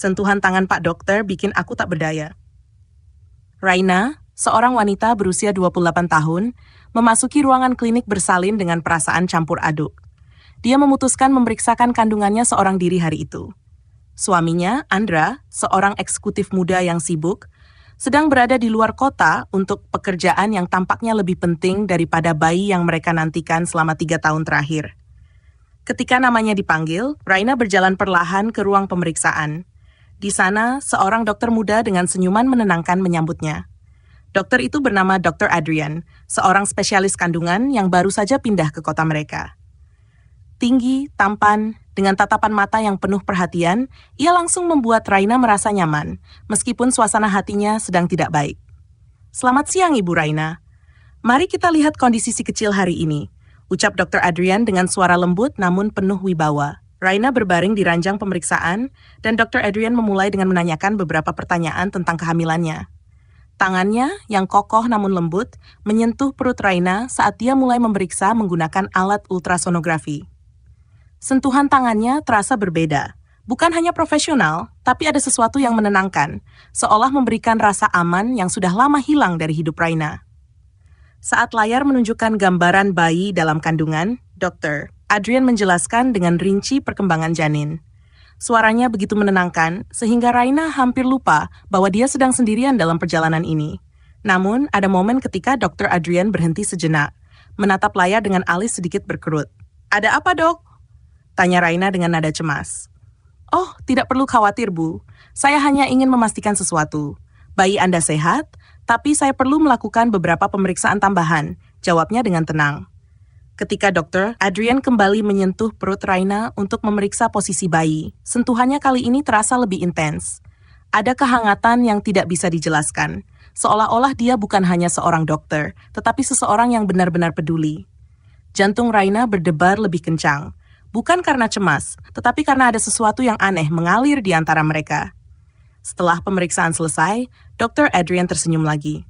Sentuhan tangan Pak Dokter bikin aku tak berdaya. Raina, seorang wanita berusia 28 tahun, memasuki ruangan klinik bersalin dengan perasaan campur aduk. Dia memutuskan memeriksakan kandungannya seorang diri hari itu. Suaminya, Andra, seorang eksekutif muda yang sibuk, sedang berada di luar kota untuk pekerjaan yang tampaknya lebih penting daripada bayi yang mereka nantikan selama 3 tahun terakhir. Ketika namanya dipanggil, Raina berjalan perlahan ke ruang pemeriksaan. Di sana, seorang dokter muda dengan senyuman menenangkan menyambutnya. Dokter itu bernama Dr. Adrian, seorang spesialis kandungan yang baru saja pindah ke kota mereka. Tinggi, tampan, dengan tatapan mata yang penuh perhatian, ia langsung membuat Raina merasa nyaman, meskipun suasana hatinya sedang tidak baik. "Selamat siang, Ibu Raina. Mari kita lihat kondisi si kecil hari ini," ucap Dr. Adrian dengan suara lembut namun penuh wibawa. Raina berbaring di ranjang pemeriksaan, dan Dr. Adrian memulai dengan menanyakan beberapa pertanyaan tentang kehamilannya. Tangannya, yang kokoh namun lembut, menyentuh perut Raina saat dia mulai memeriksa menggunakan alat ultrasonografi. Sentuhan tangannya terasa berbeda. Bukan hanya profesional, tapi ada sesuatu yang menenangkan, seolah memberikan rasa aman yang sudah lama hilang dari hidup Raina. Saat layar menunjukkan gambaran bayi dalam kandungan, Dr. Adrian menjelaskan dengan rinci perkembangan janin. Suaranya begitu menenangkan, sehingga Raina hampir lupa bahwa dia sedang sendirian dalam perjalanan ini. Namun, ada momen ketika Dr. Adrian berhenti sejenak, menatap layar dengan alis sedikit berkerut. "Ada apa, Dok?" tanya Raina dengan nada cemas. "Oh, tidak perlu khawatir, Bu. Saya hanya ingin memastikan sesuatu. Bayi Anda sehat, tapi saya perlu melakukan beberapa pemeriksaan tambahan," jawabnya dengan tenang. Ketika Dr. Adrian kembali menyentuh perut Raina untuk memeriksa posisi bayi, sentuhannya kali ini terasa lebih intens. Ada kehangatan yang tidak bisa dijelaskan, seolah-olah dia bukan hanya seorang dokter, tetapi seseorang yang benar-benar peduli. Jantung Raina berdebar lebih kencang, bukan karena cemas, tetapi karena ada sesuatu yang aneh mengalir di antara mereka. Setelah pemeriksaan selesai, Dr. Adrian tersenyum lagi.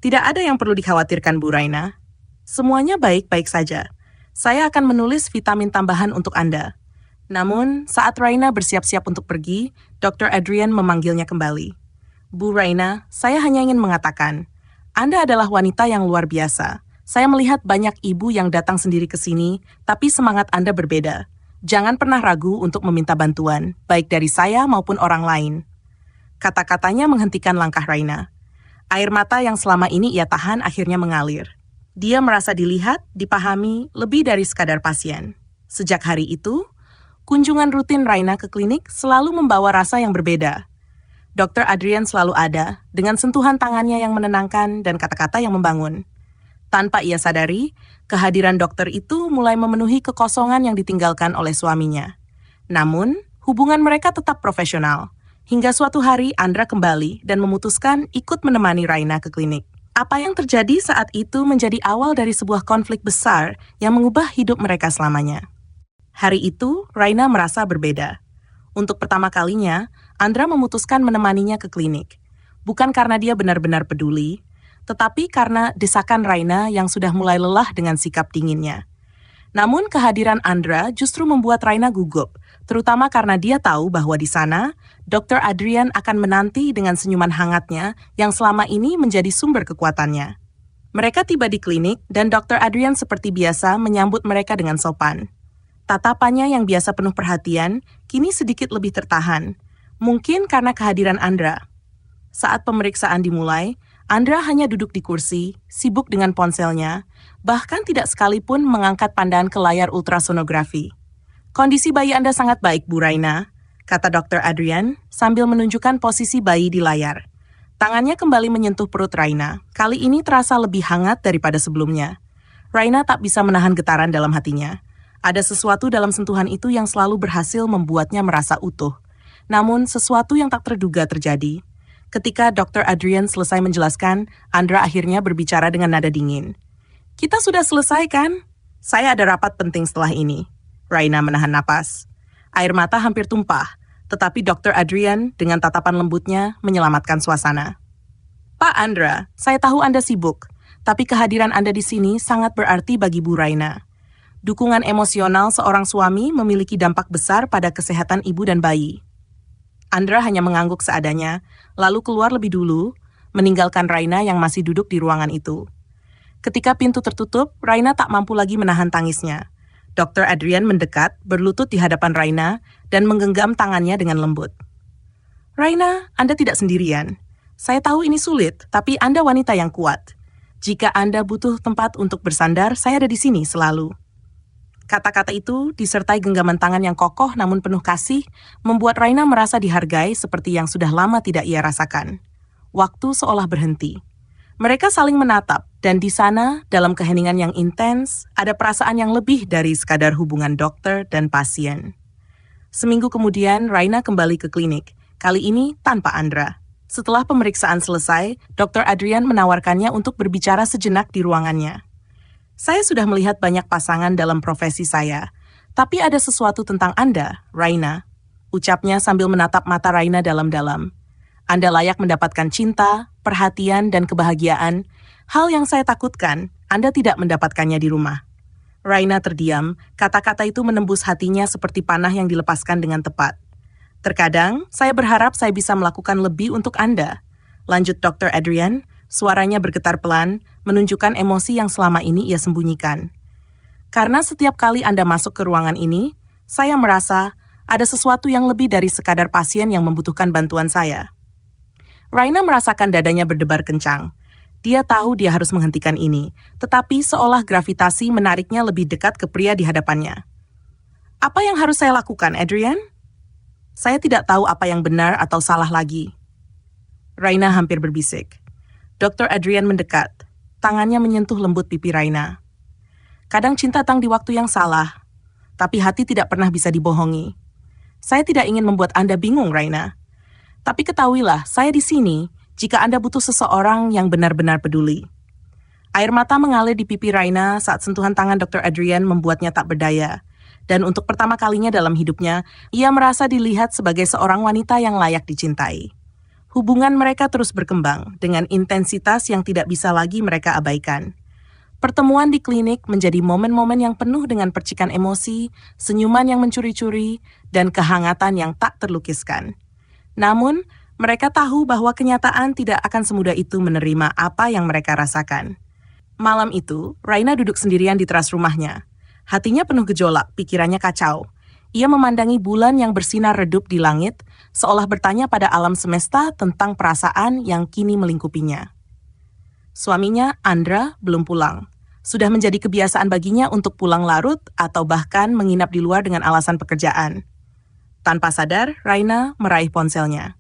"Tidak ada yang perlu dikhawatirkan, Bu Raina. Semuanya baik-baik saja. Saya akan menulis vitamin tambahan untuk Anda." Namun, saat Raina bersiap-siap untuk pergi, Dr. Adrian memanggilnya kembali. "Bu Raina, saya hanya ingin mengatakan, Anda adalah wanita yang luar biasa. Saya melihat banyak ibu yang datang sendiri ke sini, tapi semangat Anda berbeda. Jangan pernah ragu untuk meminta bantuan, baik dari saya maupun orang lain." Kata-katanya menghentikan langkah Raina. Air mata yang selama ini ia tahan akhirnya mengalir. Dia merasa dilihat, dipahami, lebih dari sekadar pasien. Sejak hari itu, kunjungan rutin Raina ke klinik selalu membawa rasa yang berbeda. Dr. Adrian selalu ada, dengan sentuhan tangannya yang menenangkan dan kata-kata yang membangun. Tanpa ia sadari, kehadiran dokter itu mulai memenuhi kekosongan yang ditinggalkan oleh suaminya. Namun, hubungan mereka tetap profesional. Hingga suatu hari Andra kembali dan memutuskan ikut menemani Raina ke klinik. Apa yang terjadi saat itu menjadi awal dari sebuah konflik besar yang mengubah hidup mereka selamanya. Hari itu, Raina merasa berbeda. Untuk pertama kalinya, Andra memutuskan menemaninya ke klinik. Bukan karena dia benar-benar peduli, tetapi karena desakan Raina yang sudah mulai lelah dengan sikap dinginnya. Namun kehadiran Andra justru membuat Raina gugup, terutama karena dia tahu bahwa di sana, Dr. Adrian akan menanti dengan senyuman hangatnya yang selama ini menjadi sumber kekuatannya. Mereka tiba di klinik dan Dr. Adrian seperti biasa menyambut mereka dengan sopan. Tatapannya yang biasa penuh perhatian, kini sedikit lebih tertahan. Mungkin karena kehadiran Andra. Saat pemeriksaan dimulai, Andra hanya duduk di kursi, sibuk dengan ponselnya, bahkan tidak sekalipun mengangkat pandangan ke layar ultrasonografi. "Kondisi bayi Anda sangat baik, Bu Raina," kata Dr. Adrian sambil menunjukkan posisi bayi di layar. Tangannya kembali menyentuh perut Raina. Kali ini terasa lebih hangat daripada sebelumnya. Raina tak bisa menahan getaran dalam hatinya. Ada sesuatu dalam sentuhan itu yang selalu berhasil membuatnya merasa utuh. Namun sesuatu yang tak terduga terjadi. Ketika Dr. Adrian selesai menjelaskan, Andra akhirnya berbicara dengan nada dingin. "Kita sudah selesai kan? Saya ada rapat penting setelah ini." Raina menahan napas. Air mata hampir tumpah, tetapi Dr. Adrian dengan tatapan lembutnya menyelamatkan suasana. "Pak Andra, saya tahu Anda sibuk, tapi kehadiran Anda di sini sangat berarti bagi Bu Raina. Dukungan emosional seorang suami memiliki dampak besar pada kesehatan ibu dan bayi." Andra hanya mengangguk seadanya, lalu keluar lebih dulu, meninggalkan Raina yang masih duduk di ruangan itu. Ketika pintu tertutup, Raina tak mampu lagi menahan tangisnya. Dr. Adrian mendekat, berlutut di hadapan Raina, dan menggenggam tangannya dengan lembut. Raina, Anda tidak sendirian. Saya tahu ini sulit, tapi Anda wanita yang kuat. Jika Anda butuh tempat untuk bersandar, saya ada di sini selalu. Kata-kata itu, disertai genggaman tangan yang kokoh namun penuh kasih, membuat Raina merasa dihargai seperti yang sudah lama tidak ia rasakan. Waktu seolah berhenti. Mereka saling menatap, dan di sana, dalam keheningan yang intens, ada perasaan yang lebih dari sekadar hubungan dokter dan pasien. Seminggu kemudian, Raina kembali ke klinik, kali ini tanpa Andra. Setelah pemeriksaan selesai, Dr. Adrian menawarkannya untuk berbicara sejenak di ruangannya. Saya sudah melihat banyak pasangan dalam profesi saya, tapi ada sesuatu tentang Anda, Raina. Ucapnya sambil menatap mata Raina dalam-dalam. Anda layak mendapatkan cinta, perhatian, dan kebahagiaan. Hal yang saya takutkan, Anda tidak mendapatkannya di rumah. Raina terdiam, kata-kata itu menembus hatinya seperti panah yang dilepaskan dengan tepat. Terkadang, saya berharap saya bisa melakukan lebih untuk Anda. Lanjut Dr. Adrian, suaranya bergetar pelan, menunjukkan emosi yang selama ini ia sembunyikan. Karena setiap kali Anda masuk ke ruangan ini, saya merasa ada sesuatu yang lebih dari sekadar pasien yang membutuhkan bantuan saya. Raina merasakan dadanya berdebar kencang. Dia tahu dia harus menghentikan ini, tetapi seolah gravitasi menariknya lebih dekat ke pria di hadapannya. Apa yang harus saya lakukan, Adrian? Saya tidak tahu apa yang benar atau salah lagi. Raina hampir berbisik. Dr. Adrian mendekat. Tangannya menyentuh lembut pipi Raina. Kadang cinta datang di waktu yang salah, tapi hati tidak pernah bisa dibohongi. Saya tidak ingin membuat Anda bingung, Raina. Tapi ketahuilah, saya di sini jika Anda butuh seseorang yang benar-benar peduli. Air mata mengalir di pipi Raina saat sentuhan tangan Dr. Adrian membuatnya tak berdaya. Dan untuk pertama kalinya dalam hidupnya, ia merasa dilihat sebagai seorang wanita yang layak dicintai. Hubungan mereka terus berkembang dengan intensitas yang tidak bisa lagi mereka abaikan. Pertemuan di klinik menjadi momen-momen yang penuh dengan percikan emosi, senyuman yang mencuri-curi, dan kehangatan yang tak terlukiskan. Namun, mereka tahu bahwa kenyataan tidak akan semudah itu menerima apa yang mereka rasakan. Malam itu, Raina duduk sendirian di teras rumahnya. Hatinya penuh gejolak, pikirannya kacau. Ia memandangi bulan yang bersinar redup di langit, seolah bertanya pada alam semesta tentang perasaan yang kini melingkupinya. Suaminya, Andra, belum pulang. Sudah menjadi kebiasaan baginya untuk pulang larut atau bahkan menginap di luar dengan alasan pekerjaan. Tanpa sadar, Raina meraih ponselnya.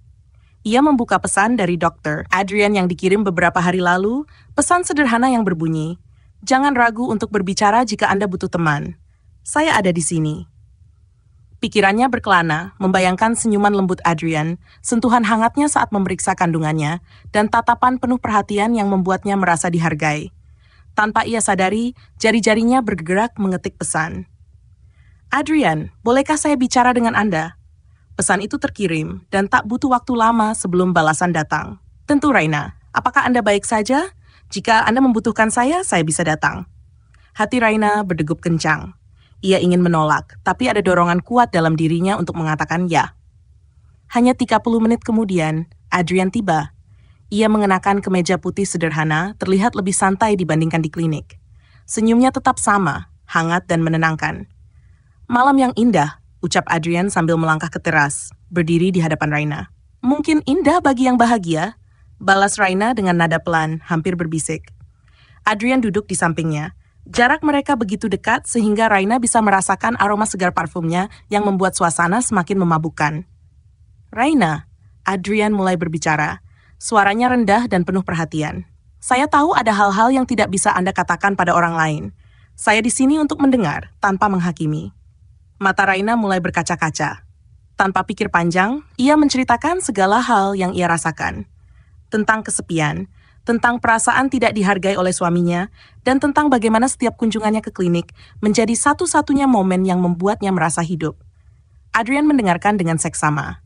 Ia membuka pesan dari Dr. Adrian yang dikirim beberapa hari lalu, pesan sederhana yang berbunyi, "Jangan ragu untuk berbicara jika Anda butuh teman. Saya ada di sini." Pikirannya berkelana, membayangkan senyuman lembut Adrian, sentuhan hangatnya saat memeriksa kandungannya, dan tatapan penuh perhatian yang membuatnya merasa dihargai. Tanpa ia sadari, jari-jarinya bergerak mengetik pesan. "Adrian, bolehkah saya bicara dengan Anda?" Pesan itu terkirim, dan tak butuh waktu lama sebelum balasan datang. "Tentu, Raina. Apakah Anda baik saja? Jika Anda membutuhkan saya bisa datang." Hati Raina berdegup kencang. Ia ingin menolak, tapi ada dorongan kuat dalam dirinya untuk mengatakan ya. Hanya 30 menit kemudian, Adrian tiba. Ia mengenakan kemeja putih sederhana, terlihat lebih santai dibandingkan di klinik. Senyumnya tetap sama, hangat dan menenangkan. "Malam yang indah," ucap Adrian sambil melangkah ke teras, berdiri di hadapan Raina. "Mungkin indah bagi yang bahagia," balas Raina dengan nada pelan, hampir berbisik. Adrian duduk di sampingnya. Jarak mereka begitu dekat sehingga Raina bisa merasakan aroma segar parfumnya yang membuat suasana semakin memabukkan. "Raina," Adrian mulai berbicara. Suaranya rendah dan penuh perhatian. "Saya tahu ada hal-hal yang tidak bisa Anda katakan pada orang lain. Saya di sini untuk mendengar, tanpa menghakimi." Mata Raina mulai berkaca-kaca. Tanpa pikir panjang, ia menceritakan segala hal yang ia rasakan. Tentang kesepian, tentang perasaan tidak dihargai oleh suaminya, dan tentang bagaimana setiap kunjungannya ke klinik menjadi satu-satunya momen yang membuatnya merasa hidup. Adrian mendengarkan dengan seksama.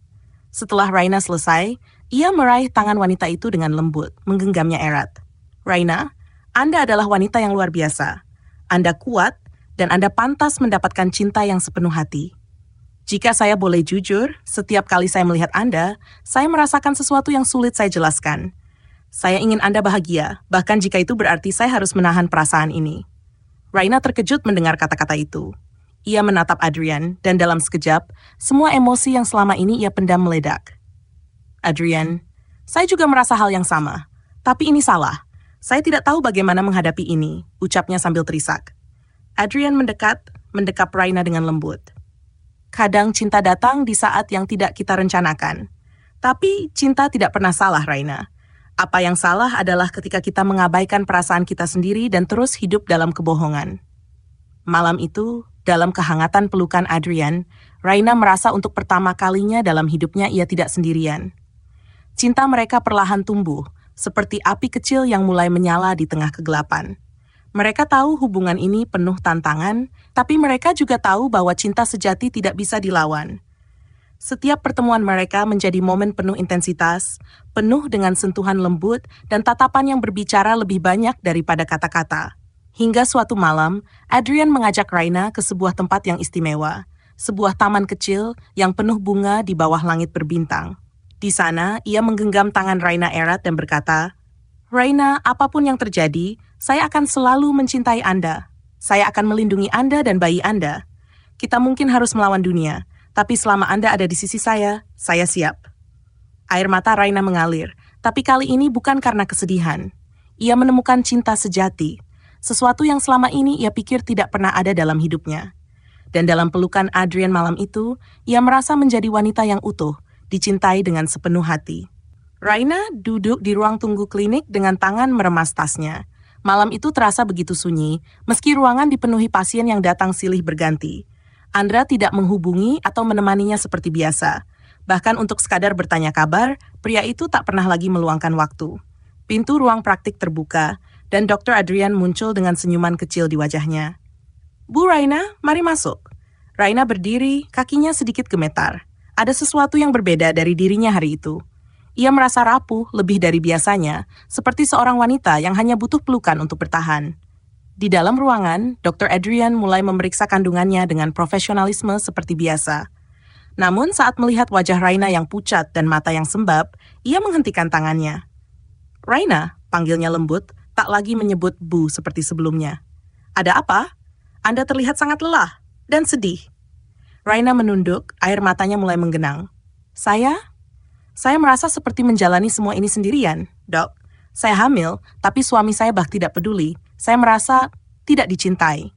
Setelah Raina selesai, ia meraih tangan wanita itu dengan lembut, menggenggamnya erat. "Raina, Anda adalah wanita yang luar biasa. Anda kuat, dan Anda pantas mendapatkan cinta yang sepenuh hati." Jika saya boleh jujur, setiap kali saya melihat Anda, saya merasakan sesuatu yang sulit saya jelaskan. Saya ingin Anda bahagia, bahkan jika itu berarti saya harus menahan perasaan ini. Raina terkejut mendengar kata-kata itu. Ia menatap Adrian, dan dalam sekejap, semua emosi yang selama ini ia pendam meledak. Adrian, saya juga merasa hal yang sama. Tapi ini salah. Saya tidak tahu bagaimana menghadapi ini, ucapnya sambil terisak. Adrian mendekap Raina dengan lembut. Kadang cinta datang di saat yang tidak kita rencanakan. Tapi cinta tidak pernah salah, Raina. Apa yang salah adalah ketika kita mengabaikan perasaan kita sendiri dan terus hidup dalam kebohongan. Malam itu, dalam kehangatan pelukan Adrian, Raina merasa untuk pertama kalinya dalam hidupnya ia tidak sendirian. Cinta mereka perlahan tumbuh, seperti api kecil yang mulai menyala di tengah kegelapan. Mereka tahu hubungan ini penuh tantangan, tapi mereka juga tahu bahwa cinta sejati tidak bisa dilawan. Setiap pertemuan mereka menjadi momen penuh intensitas, penuh dengan sentuhan lembut dan tatapan yang berbicara lebih banyak daripada kata-kata. Hingga suatu malam, Adrian mengajak Raina ke sebuah tempat yang istimewa, sebuah taman kecil yang penuh bunga di bawah langit berbintang. Di sana, ia menggenggam tangan Raina erat dan berkata, "Raina, apapun yang terjadi, saya akan selalu mencintai Anda. Saya akan melindungi Anda dan bayi Anda. Kita mungkin harus melawan dunia, tapi selama Anda ada di sisi saya siap." Air mata Raina mengalir, tapi kali ini bukan karena kesedihan. Ia menemukan cinta sejati, sesuatu yang selama ini ia pikir tidak pernah ada dalam hidupnya. Dan dalam pelukan Adrian malam itu, ia merasa menjadi wanita yang utuh, dicintai dengan sepenuh hati. Raina duduk di ruang tunggu klinik dengan tangan meremas tasnya. Malam itu terasa begitu sunyi, meski ruangan dipenuhi pasien yang datang silih berganti. Andra tidak menghubungi atau menemaninya seperti biasa. Bahkan untuk sekadar bertanya kabar, pria itu tak pernah lagi meluangkan waktu. Pintu ruang praktik terbuka, dan Dr. Adrian muncul dengan senyuman kecil di wajahnya. "Bu Raina, mari masuk." Raina berdiri, kakinya sedikit gemetar. Ada sesuatu yang berbeda dari dirinya hari itu. Ia merasa rapuh lebih dari biasanya, seperti seorang wanita yang hanya butuh pelukan untuk bertahan. Di dalam ruangan, Dr. Adrian mulai memeriksa kandungannya dengan profesionalisme seperti biasa. Namun saat melihat wajah Raina yang pucat dan mata yang sembab, ia menghentikan tangannya. "Raina," panggilnya lembut, tak lagi menyebut Bu seperti sebelumnya. "Ada apa? Anda terlihat sangat lelah dan sedih." Raina menunduk, air matanya mulai menggenang. Saya merasa seperti menjalani semua ini sendirian, Dok. Saya hamil, tapi suami saya tidak peduli. Saya merasa tidak dicintai.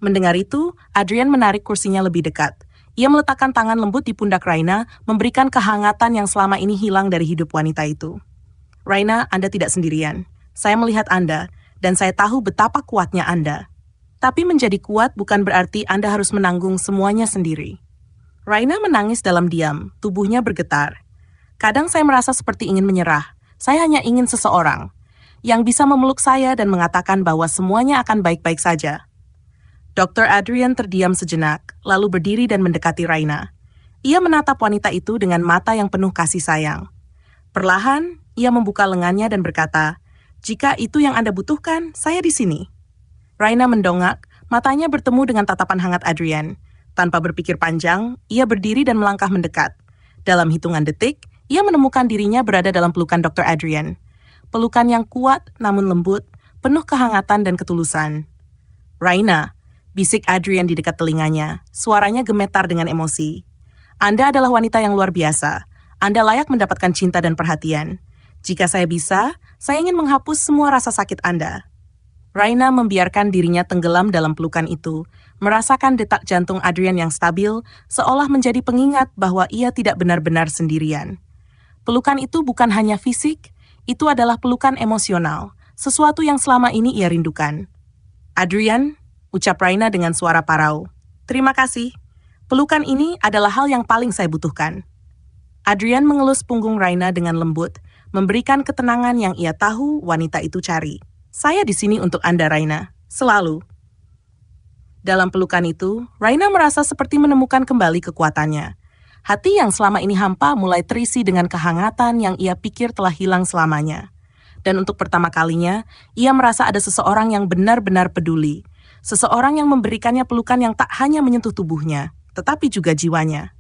Mendengar itu, Adrian menarik kursinya lebih dekat. Ia meletakkan tangan lembut di pundak Raina, memberikan kehangatan yang selama ini hilang dari hidup wanita itu. "Raina, Anda tidak sendirian. Saya melihat Anda, dan saya tahu betapa kuatnya Anda. Tapi menjadi kuat bukan berarti Anda harus menanggung semuanya sendiri." Raina menangis dalam diam, tubuhnya bergetar. "Kadang saya merasa seperti ingin menyerah. Saya hanya ingin seseorang yang bisa memeluk saya dan mengatakan bahwa semuanya akan baik-baik saja." Dr. Adrian terdiam sejenak, lalu berdiri dan mendekati Raina. Ia menatap wanita itu dengan mata yang penuh kasih sayang. Perlahan, ia membuka lengannya dan berkata, "Jika itu yang Anda butuhkan, saya di sini." Raina mendongak, matanya bertemu dengan tatapan hangat Adrian. Tanpa berpikir panjang, ia berdiri dan melangkah mendekat. Dalam hitungan detik, ia menemukan dirinya berada dalam pelukan Dr. Adrian. Pelukan yang kuat namun lembut, penuh kehangatan dan ketulusan. "Raina," bisik Adrian di dekat telinganya, suaranya gemetar dengan emosi. "Anda adalah wanita yang luar biasa. Anda layak mendapatkan cinta dan perhatian. Jika saya bisa, saya ingin menghapus semua rasa sakit Anda." Raina membiarkan dirinya tenggelam dalam pelukan itu, merasakan detak jantung Adrian yang stabil, seolah menjadi pengingat bahwa ia tidak benar-benar sendirian. Pelukan itu bukan hanya fisik, itu adalah pelukan emosional, sesuatu yang selama ini ia rindukan. "Adrian," ucap Raina dengan suara parau, "terima kasih. Pelukan ini adalah hal yang paling saya butuhkan." Adrian mengelus punggung Raina dengan lembut, memberikan ketenangan yang ia tahu wanita itu cari. "Saya di sini untuk Anda, Raina. Selalu." Dalam pelukan itu, Raina merasa seperti menemukan kembali kekuatannya. Hati yang selama ini hampa mulai terisi dengan kehangatan yang ia pikir telah hilang selamanya. Dan untuk pertama kalinya, ia merasa ada seseorang yang benar-benar peduli. Seseorang yang memberikannya pelukan yang tak hanya menyentuh tubuhnya, tetapi juga jiwanya.